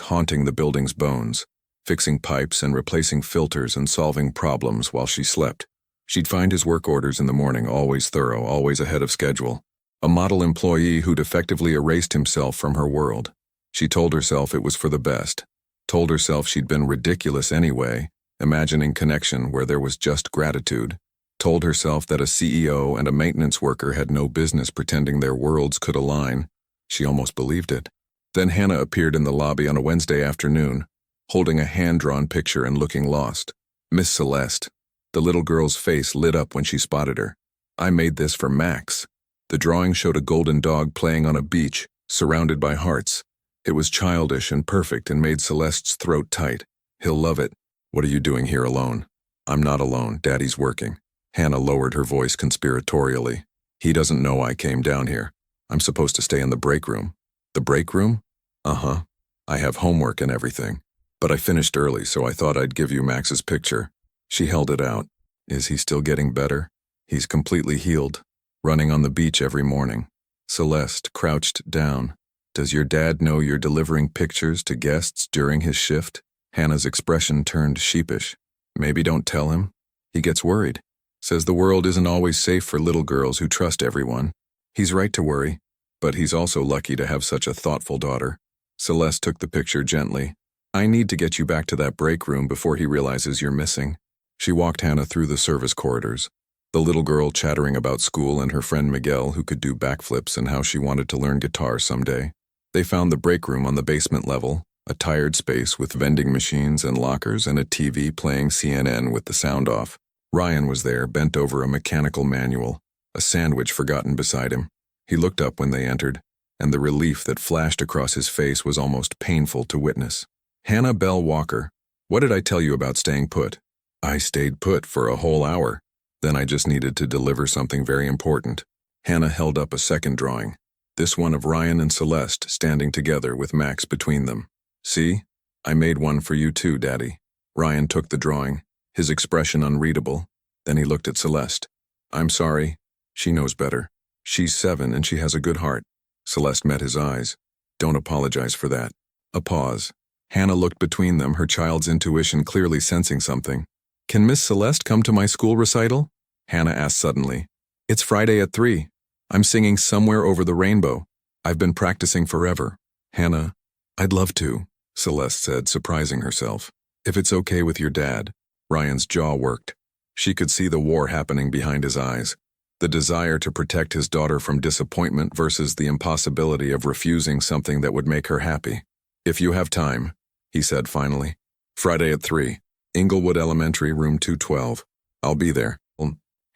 haunting the building's bones, fixing pipes and replacing filters and solving problems while she slept. She'd find his work orders in the morning, always thorough, always ahead of schedule. A model employee who'd effectively erased himself from her world. She told herself it was for the best. Told herself she'd been ridiculous anyway, imagining connection where there was just gratitude. Told herself that a CEO and a maintenance worker had no business pretending their worlds could align. She almost believed it. Then Hannah appeared in the lobby on a Wednesday afternoon, holding a hand-drawn picture and looking lost. "Miss Celeste." The little girl's face lit up when she spotted her. "I made this for Max." The drawing showed a golden dog playing on a beach, surrounded by hearts. It was childish and perfect and made Celeste's throat tight. "He'll love it." "What are you doing here alone?" "I'm not alone. Daddy's working." Hannah lowered her voice conspiratorially. "He doesn't know I came down here. I'm supposed to stay in the break room." "The break room?" "Uh-huh. I have homework and everything. But I finished early, so I thought I'd give you Max's picture." She held it out. "Is he still getting better?" "He's completely healed. Running on the beach every morning." Celeste crouched down. "Does your dad know you're delivering pictures to guests during his shift?" Hannah's expression turned sheepish. "Maybe don't tell him. He gets worried. Says the world isn't always safe for little girls who trust everyone. He's right to worry, but he's also lucky to have such a thoughtful daughter." Celeste took the picture gently. "I need to get you back to that break room before he realizes you're missing." She walked Hannah through the service corridors, the little girl chattering about school and her friend Miguel who could do backflips and how she wanted to learn guitar someday. They found the break room on the basement level, a tired space with vending machines and lockers and a TV playing CNN with the sound off. Ryan was there, bent over a mechanical manual, a sandwich forgotten beside him. He looked up when they entered, and the relief that flashed across his face was almost painful to witness. "Hannah Bell Walker, what did I tell you about staying put?" "I stayed put for a whole hour. Then I just needed to deliver something very important." Hannah held up a second drawing, this one of Ryan and Celeste standing together with Max between them. "See? I made one for you too, Daddy." Ryan took the drawing, his expression unreadable. Then he looked at Celeste. "I'm sorry. She knows better. She's 7 and she has a good heart." Celeste met his eyes. "Don't apologize for that." A pause. Hannah looked between them, her child's intuition clearly sensing something. Can Miss Celeste come to my school recital? Hannah asked suddenly. It's Friday at 3. I'm singing Somewhere Over the Rainbow. I've been practicing forever. Hannah, I'd love to, Celeste said, surprising herself. If it's okay with your dad. Ryan's jaw worked. She could see the war happening behind his eyes. The desire to protect his daughter from disappointment versus the impossibility of refusing something that would make her happy. If you have time, he said finally. Friday at 3. Inglewood Elementary, room 212. I'll be there.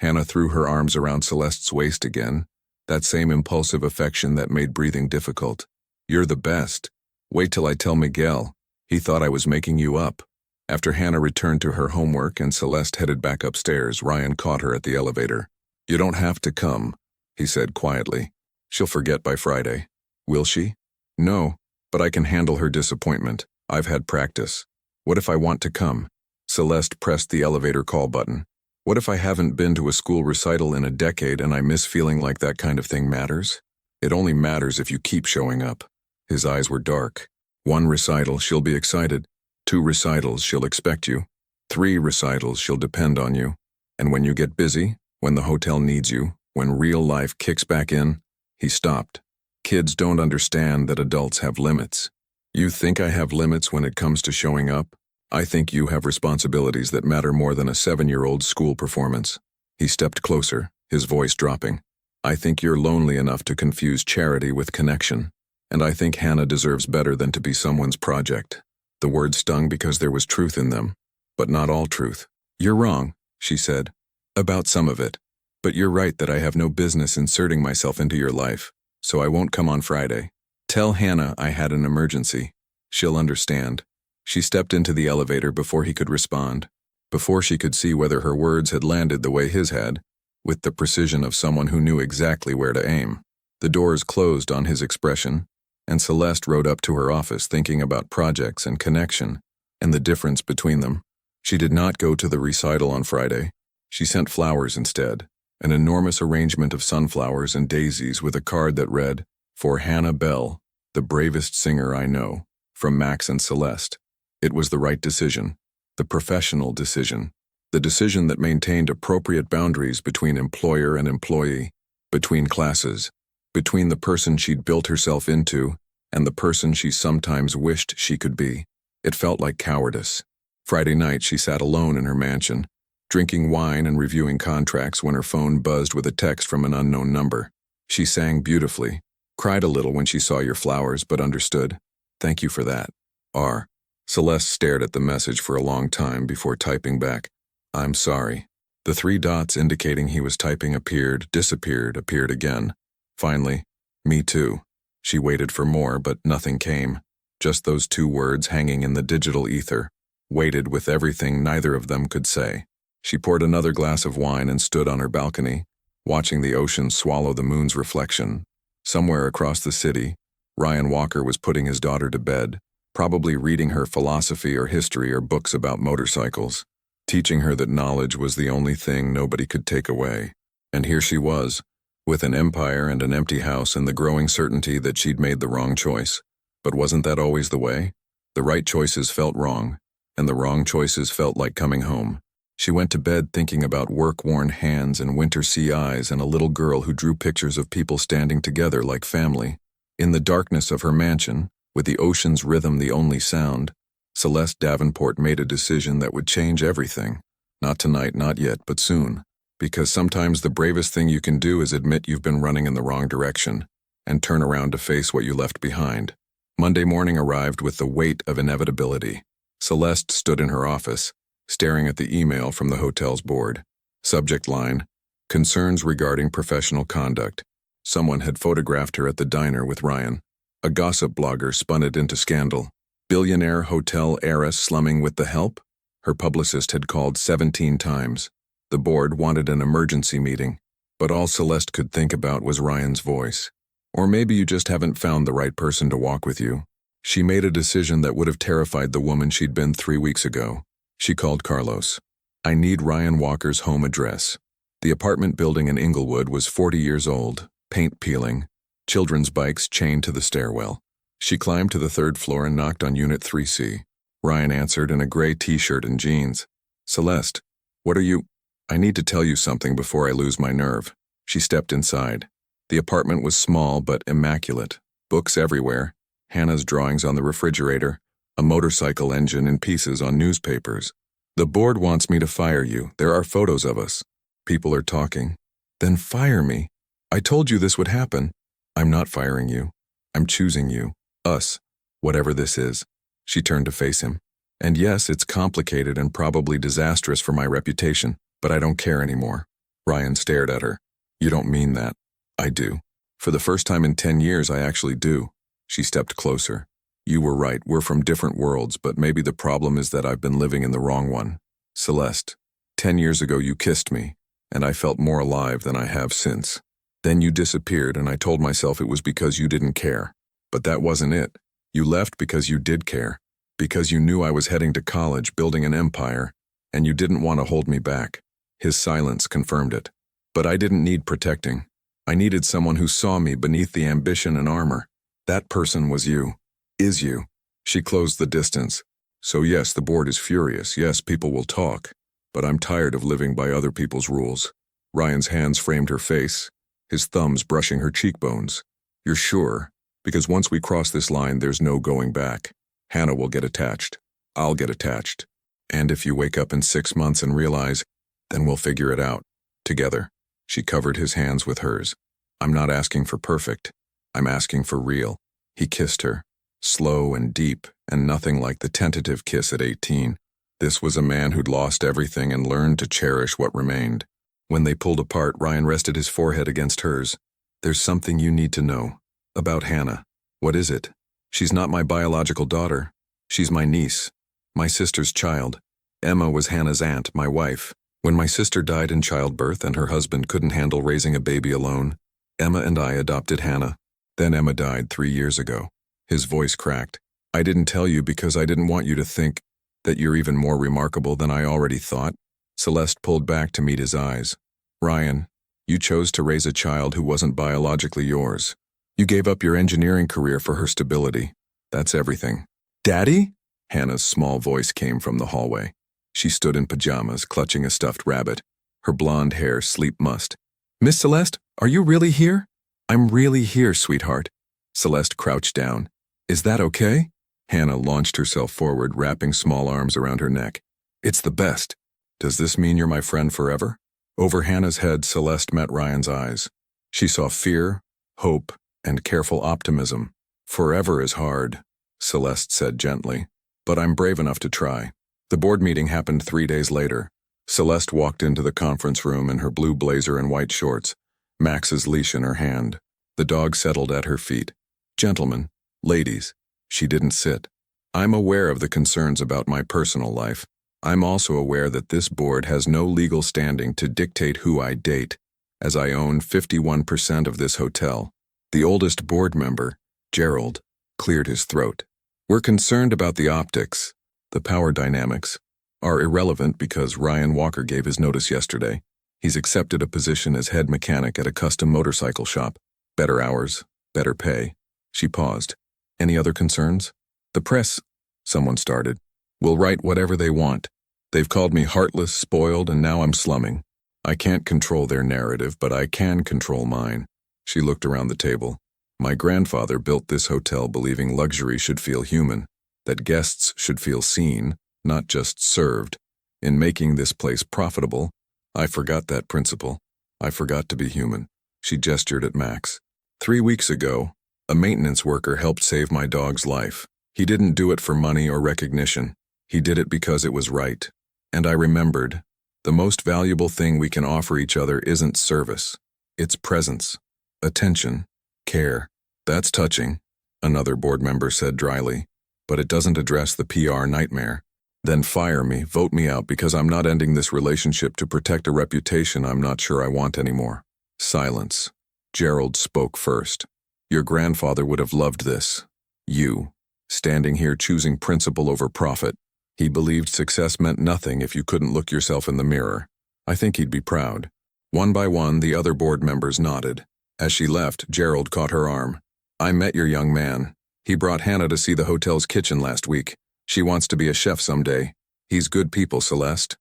Hannah threw her arms around Celeste's waist again, that same impulsive affection that made breathing difficult. You're the best. Wait till I tell Miguel. He thought I was making you up. After Hannah returned to her homework and Celeste headed back upstairs, Ryan caught her at the elevator. You don't have to come, he said quietly. She'll forget by Friday. Will she? No, but I can handle her disappointment. I've had practice. What if I want to come? Celeste pressed the elevator call button. What if I haven't been to a school recital in a decade and I miss feeling like that kind of thing matters? It only matters if you keep showing up. His eyes were dark. 1 recital, she'll be excited. 2 recitals, she'll expect you. 3 recitals, she'll depend on you. And when you get busy, when the hotel needs you, when real life kicks back in, he stopped. Kids don't understand that adults have limits. You think I have limits when it comes to showing up? I think you have responsibilities that matter more than a 7-year-old school performance. He stepped closer, his voice dropping. I think you're lonely enough to confuse charity with connection. And I think Hannah deserves better than to be someone's project. The words stung because there was truth in them. But not all truth. You're wrong, she said. About some of it. But you're right that I have no business inserting myself into your life, so I won't come on Friday. Tell Hannah I had an emergency. She'll understand. She stepped into the elevator before he could respond, before she could see whether her words had landed the way his had, with the precision of someone who knew exactly where to aim. The doors closed on his expression, and Celeste rode up to her office thinking about projects and connection, and the difference between them. She did not go to the recital on Friday. She sent flowers instead, an enormous arrangement of sunflowers and daisies with a card that read, For Hannah Bell, the bravest singer I know, from Max and Celeste. It was the right decision, the professional decision, the decision that maintained appropriate boundaries between employer and employee, between classes, between the person she'd built herself into and the person she sometimes wished she could be. It felt like cowardice. Friday night she sat alone in her mansion, drinking wine and reviewing contracts when her phone buzzed with a text from an unknown number. She sang beautifully, cried a little when she saw your flowers, but understood. Thank you for that. R. Celeste stared at the message for a long time before typing back, I'm sorry. The 3 dots indicating he was typing appeared, disappeared, appeared again. Finally, me too. She waited for more, but nothing came. Just those 2 words hanging in the digital ether, weighted with everything neither of them could say. She poured another glass of wine and stood on her balcony, watching the ocean swallow the moon's reflection. Somewhere across the city, Ryan Walker was putting his daughter to bed, probably reading her philosophy or history or books about motorcycles, teaching her that knowledge was the only thing nobody could take away. And here she was, with an empire and an empty house and the growing certainty that she'd made the wrong choice. But wasn't that always the way? The right choices felt wrong, and the wrong choices felt like coming home. She went to bed thinking about work-worn hands and winter sea eyes and a little girl who drew pictures of people standing together like family. In the darkness of her mansion, with the ocean's rhythm the only sound, Celeste Davenport made a decision that would change everything. Not tonight, not yet, but soon. Because sometimes the bravest thing you can do is admit you've been running in the wrong direction, and turn around to face what you left behind. Monday morning arrived with the weight of inevitability. Celeste stood in her office, staring at the email from the hotel's board. Subject line, Concerns regarding professional conduct. Someone had photographed her at the diner with Ryan. A gossip blogger spun it into scandal. Billionaire hotel heiress slumming with the help? Her publicist had called 17 times. The board wanted an emergency meeting, but all Celeste could think about was Ryan's voice. Or maybe you just haven't found the right person to walk with you. She made a decision that would have terrified the woman she'd been 3 weeks ago. She called Carlos. I need Ryan Walker's home address. The apartment building in Inglewood was 40 years old, paint peeling, children's bikes chained to the stairwell. She climbed to the 3rd floor and knocked on Unit 3C. Ryan answered in a gray t-shirt and jeans. Celeste, what are you? I need to tell you something before I lose my nerve. She stepped inside. The apartment was small but immaculate. Books everywhere, Hannah's drawings on the refrigerator, a motorcycle engine in pieces on newspapers. The board wants me to fire you. There are photos of us. People are talking. Then fire me. I told you this would happen. I'm not firing you. I'm choosing you. Us. Whatever this is. She turned to face him. And yes, it's complicated and probably disastrous for my reputation, but I don't care anymore. Ryan stared at her. You don't mean that. I do. For the first time in 10 years, I actually do. She stepped closer. You were right, we're from different worlds, but maybe the problem is that I've been living in the wrong one. Celeste, 10 years ago you kissed me, and I felt more alive than I have since. Then you disappeared, and I told myself it was because you didn't care. But that wasn't it. You left because you did care. Because you knew I was heading to college, building an empire, and you didn't want to hold me back. His silence confirmed it. But I didn't need protecting. I needed someone who saw me beneath the ambition and armor. That person was you. Is you. She closed the distance. So yes, the board is furious. Yes, people will talk. But I'm tired of living by other people's rules. Ryan's hands framed her face, his thumbs brushing her cheekbones. You're sure? Because once we cross this line, there's no going back. Hannah will get attached. I'll get attached. And if you wake up in 6 months and realize, then we'll figure it out. Together. She covered his hands with hers. I'm not asking for perfect. I'm asking for real. He kissed her. Slow and deep, and nothing like the tentative kiss at 18. This was a man who'd lost everything and learned to cherish what remained. When they pulled apart, Ryan rested his forehead against hers. There's something you need to know. About Hannah. What is it? She's not my biological daughter. She's my niece. My sister's child. Emma was Hannah's aunt, my wife. When my sister died in childbirth and her husband couldn't handle raising a baby alone, Emma and I adopted Hannah. Then Emma died 3 years ago. His voice cracked. I didn't tell you because I didn't want you to think that you're even more remarkable than I already thought. Celeste pulled back to meet his eyes. Ryan, you chose to raise a child who wasn't biologically yours. You gave up your engineering career for her stability. That's everything. Daddy? Hannah's small voice came from the hallway. She stood in pajamas, clutching a stuffed rabbit, her blonde hair sleep mussed. Miss Celeste, are you really here? I'm really here, sweetheart. Celeste crouched down. Is that okay? Hannah launched herself forward, wrapping small arms around her neck. It's the best. Does this mean you're my friend forever? Over Hannah's head, Celeste met Ryan's eyes. She saw fear, hope, and careful optimism. Forever is hard, Celeste said gently, but I'm brave enough to try. The board meeting happened 3 days later. Celeste walked into the conference room in her blue blazer and white shorts, Max's leash in her hand. The dog settled at her feet. Gentlemen, ladies, she didn't sit. I'm aware of the concerns about my personal life. I'm also aware that this board has no legal standing to dictate who I date, as I own 51% of this hotel. The oldest board member, Gerald, cleared his throat. We're concerned about the optics. The power dynamics are irrelevant because Ryan Walker gave his notice yesterday. He's accepted a position as head mechanic at a custom motorcycle shop. Better hours, better pay. She paused. Any other concerns? The press, someone started, will write whatever they want. They've called me heartless, spoiled, and now I'm slumming. I can't control their narrative, but I can control mine. She looked around the table. My grandfather built this hotel believing luxury should feel human, that guests should feel seen, not just served. In making this place profitable, I forgot that principle. I forgot to be human. She gestured at Max. 3 weeks ago, a maintenance worker helped save my dog's life. He didn't do it for money or recognition. He did it because it was right. And I remembered, the most valuable thing we can offer each other isn't service. It's presence, attention, care. That's touching, another board member said dryly, but it doesn't address the PR nightmare. Then fire me, vote me out because I'm not ending this relationship to protect a reputation I'm not sure I want anymore. Silence. Gerald spoke first. Your grandfather would have loved this. You, standing here choosing principle over profit. He believed success meant nothing if you couldn't look yourself in the mirror. I think he'd be proud. One by one, the other board members nodded. As she left, Gerald caught her arm. I met your young man. He brought Hannah to see the hotel's kitchen last week. She wants to be a chef someday. He's good people, Celeste.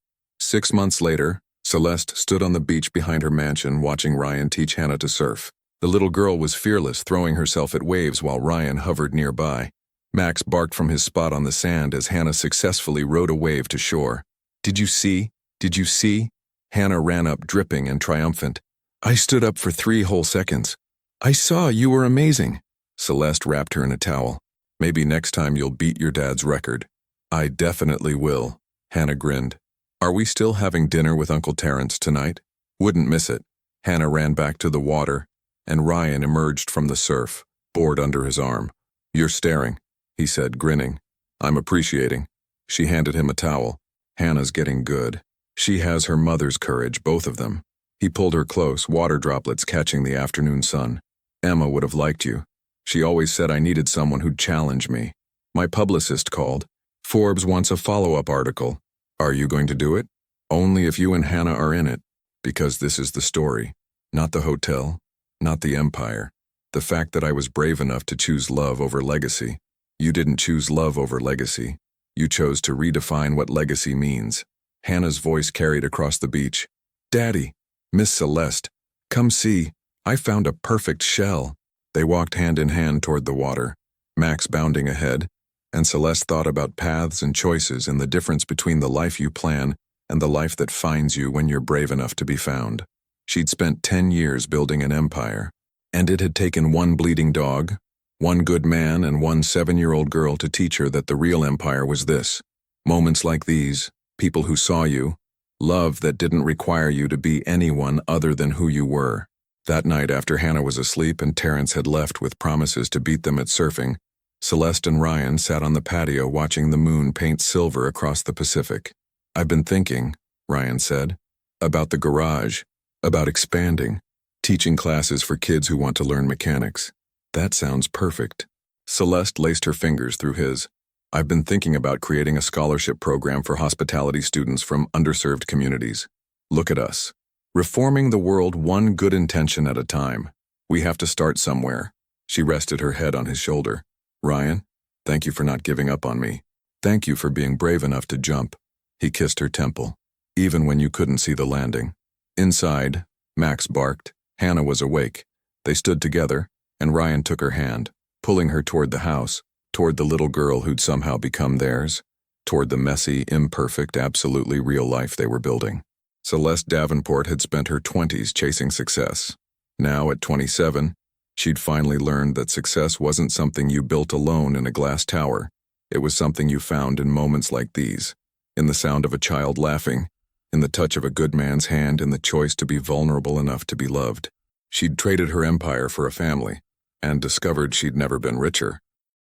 6 months later, Celeste stood on the beach behind her mansion watching Ryan teach Hannah to surf. The little girl was fearless, throwing herself at waves while Ryan hovered nearby. Max barked from his spot on the sand as Hannah successfully rode a wave to shore. "Did you see? Did you see?" Hannah ran up, dripping and triumphant. "I stood up for 3 whole seconds. I saw, you were amazing." Celeste wrapped her in a towel. "Maybe next time you'll beat your dad's record." "I definitely will," Hannah grinned. "Are we still having dinner with Uncle Terrence tonight?" "Wouldn't miss it." Hannah ran back to the water, and Ryan emerged from the surf, board under his arm. "You're staring," he said, grinning. "I'm appreciating." She handed him a towel. "Hannah's getting good. She has her mother's courage, both of them." He pulled her close, water droplets catching the afternoon sun. "Emma would have liked you. She always said I needed someone who'd challenge me. My publicist called. Forbes wants a follow-up article. Are you going to do it? Only if you and Hannah are in it. Because this is the story. Not the hotel. Not the empire. The fact that I was brave enough to choose love over legacy. You didn't choose love over legacy. You chose to redefine what legacy means." Hannah's voice carried across the beach. "Daddy, Miss Celeste, come see. I found a perfect shell." They walked hand in hand toward the water, Max bounding ahead, and Celeste thought about paths and choices and the difference between the life you plan and the life that finds you when you're brave enough to be found. She'd spent 10 years building an empire, and it had taken one bleeding dog, one good man, and one 7-year-old girl to teach her that the real empire was this. Moments like these, people who saw you, love that didn't require you to be anyone other than who you were. That night, after Hannah was asleep and Terrence had left with promises to beat them at surfing, Celeste and Ryan sat on the patio watching the moon paint silver across the Pacific. "I've been thinking," Ryan said, "about the garage, about expanding, teaching classes for kids who want to learn mechanics." "That sounds perfect." Celeste laced her fingers through his. "I've been thinking about creating a scholarship program for hospitality students from underserved communities. Look at us. Reforming the world one good intention at a time. We have to start somewhere." She rested her head on his shoulder. "Ryan, thank you for not giving up on me. Thank you for being brave enough to jump." He kissed her temple, even when you couldn't see the landing. Inside, Max barked. Hannah was awake. They stood together, and Ryan took her hand, pulling her toward the house, toward the little girl who'd somehow become theirs, toward the messy, imperfect, absolutely real life they were building. Celeste Davenport had spent her 20s chasing success. Now, at 27, she'd finally learned that success wasn't something you built alone in a glass tower. It was something you found in moments like these, in the sound of a child laughing, in the touch of a good man's hand, in the choice to be vulnerable enough to be loved. She'd traded her empire for a family, and discovered she'd never been richer.